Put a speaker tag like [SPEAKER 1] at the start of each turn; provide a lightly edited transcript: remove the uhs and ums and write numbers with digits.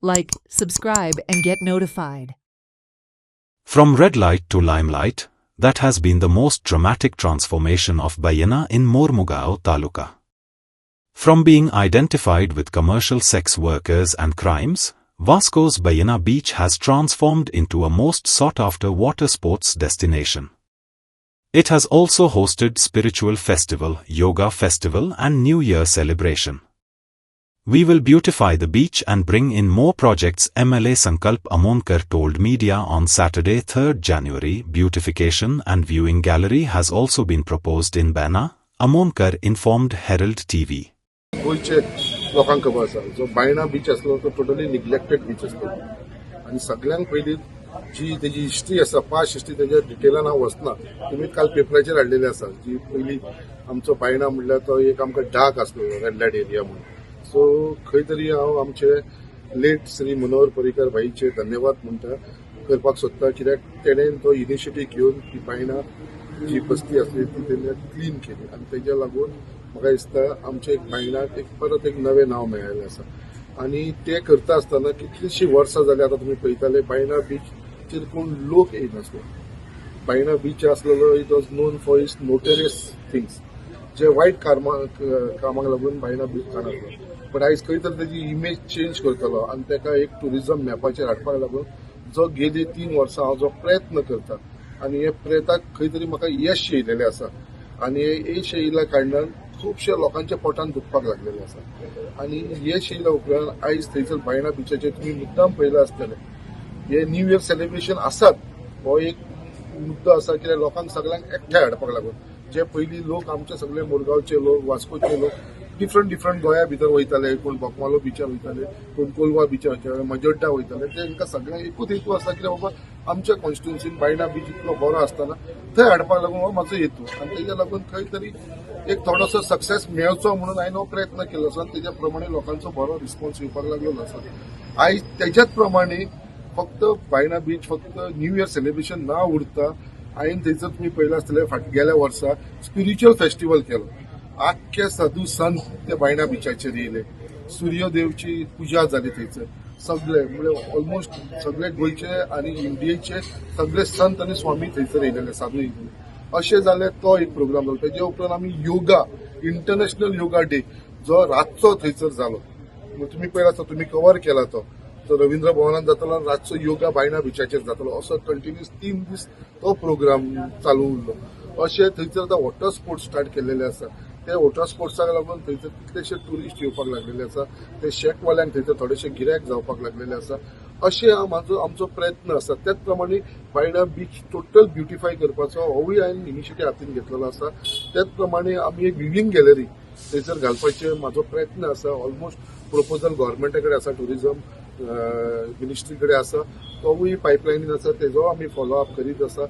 [SPEAKER 1] Like, subscribe, and get notified.
[SPEAKER 2] From red light to limelight, that has been the most dramatic transformation of Bayana in Mormugao Taluka. From being identified with commercial sex workers and crimes, Vasco's Bayana Beach has transformed into a most sought-after water sports destination. It has also hosted spiritual festival, yoga festival and New Year celebration. We will beautify the beach and bring in more projects, MLA Sankalp Amonkar told media on Saturday 3rd January. Beautification and viewing gallery has also been proposed in Bayana, Amonkar informed Herald TV.
[SPEAKER 3] गोयचे लोकांक खबर आसा जो Baina beach आसलो तो totally neglected beach आसलो आनी सगळ्यांक पयली जी तेजी हिस्ट्री आसा पास्ट हिस्ट्री तेज्या डिटेलान हांव वचना तुमी काल पेपराचेर हाडलेले आसा जी पयली आमचो बायणा म्हणल्यार तो एक आमकां डाक आसलो रेड लायट एरिया म्हणून सो खंय तरी हांव आमचे लेट श्री मनोहर पर्रीकर भाईचे धन्यवाद म्हणटा करपाक सोदता कित्याक तेणेन तो इनिशिएटीव घेवन ती बायणा जी बस्ती आसली ती तेणें क्लीन केली आनी तेज्या लागून म्हाका दिसता आमच्या एक बायणाक एक परत एक नवें नांव मेळिल्लें आसा आनी ते करता आसतना कितलींशीं वर्सां जालीं आतां तुमी पळयताले बायणा बीचचेर कोण लोक येयनासलो बायणा बीच आसलेलो it was non for its notorious things जे वायट कामाक लागून बायणा बीच जाणासलो बट आयज खंय तरी तेजी इमेज चेंज करतलो आनी तेका एक टुरिजम मॅपाचेर हाडपाक लागून जो गेली 3 वर्सां हांव जो प्रयत्न करता आनी हे प्रयत्नाक खंय तरी म्हाका यश येयलेलें आसा आनी हे यश येयल्या कारणान खुबशे लोकांच्या पोटान दुखपाक लागलेले आसा आनी यश येयल्या उपरांत आयज थंयसर बायणा बीचाचेर तुमी मुद्दाम पळयला आसतले हे न्यू इयर सेलिब्रेशन आसात हो एक मुद्दो आसा कित्याक लोकांक सगळ्यांक एकठांय हाडपाक लागून जे पयलीं लोक आमचे सगळे मुरगांवचे लोक वास्कोचे लोक डिफरंट गोंया भितर वयताले कोण बोकमालो बिचार वयताले कोण कोलवा बिचार वयताले मजोड्डा वयताले तेंकां सगळ्यांक एकूच हेतू आसा की बाबा आमच्या कॉन्स्टिट्युन्सीन बायणा बीच इतलो बरो आसतना थंय हाडपाक लागून हो म्हाजो हेतू आनी तेज्या लागून खंय तरी एक थोडोसो सक्सेस मेळचो म्हणून हांवें हो प्रयत्न केलो आसा आनी तेज्या प्रमाणे लोकांचो बरो रिस्पॉन्स येवपाक लागलेलो आसा आयज तेज्याच प्रमाणे फक्त बायणा बीच फक्त न्यू इयर सेलिब्रेशन ना उरता हांवें थंयसर तुमी पळयलां आसतलें गेल्या वर्सा स्पिरिच्युअल फेस्टिवल केलो आख्खे साधू संत ते बायणा बिचाचेर येयले सूर्यदेवची पुजा जाली थंयसर सगळे म्हणजे ऑलमोस्ट सगळे गोंयचे आनी इंडियेचे सगळे संत आनी स्वामी थंयसर येयलेले साधू येयलेले अशें जालें तो एक प्रोग्राम जालो तेजे उपरांत आमी योगा इंटरनॅशनल योगा डे जो रातचो थंयसर जालो तुमी पळयला आसता तुमी कवर केला तो रवींद्र भवनात जातलो रातचो योगा बायणा बिचाचेर जातलो असो कंटिन्युअस 3 दीस तो प्रोग्राम चालू उरलो अशें थंयसर आतां वॉटर स्पोर्ट्स स्टार्ट केलेले आसा ते वॉटर स्पोर्ट्साक लागून थंयसर कितलेशे ट्युरिस्ट येवपाक लागलेले आसा ते शेकवाल्यांक थंयसर थोडेशे गिरायक जावपाक लागलेले आसा अशें आमचो प्रयत्न आसा त्याच प्रमाणे बायणा बीच टोटल ब्युटिफाय करपाचो होवूय हांवें इनिशिएटीव हातीन घेतलेलो आसा त्याच प्रमाणे आमी एक विविंग गॅलरी थंयसर घालपाचे म्हाजो प्रयत्न आसा ऑलमोस्ट प्रपोजल गव्हर्मेंटा कडेन आसा टुरिजम मिनिस्ट्री कडेन आसा तोवूय पायपलायनीन आसा तेजो आमी फॉलो अप करीत आसा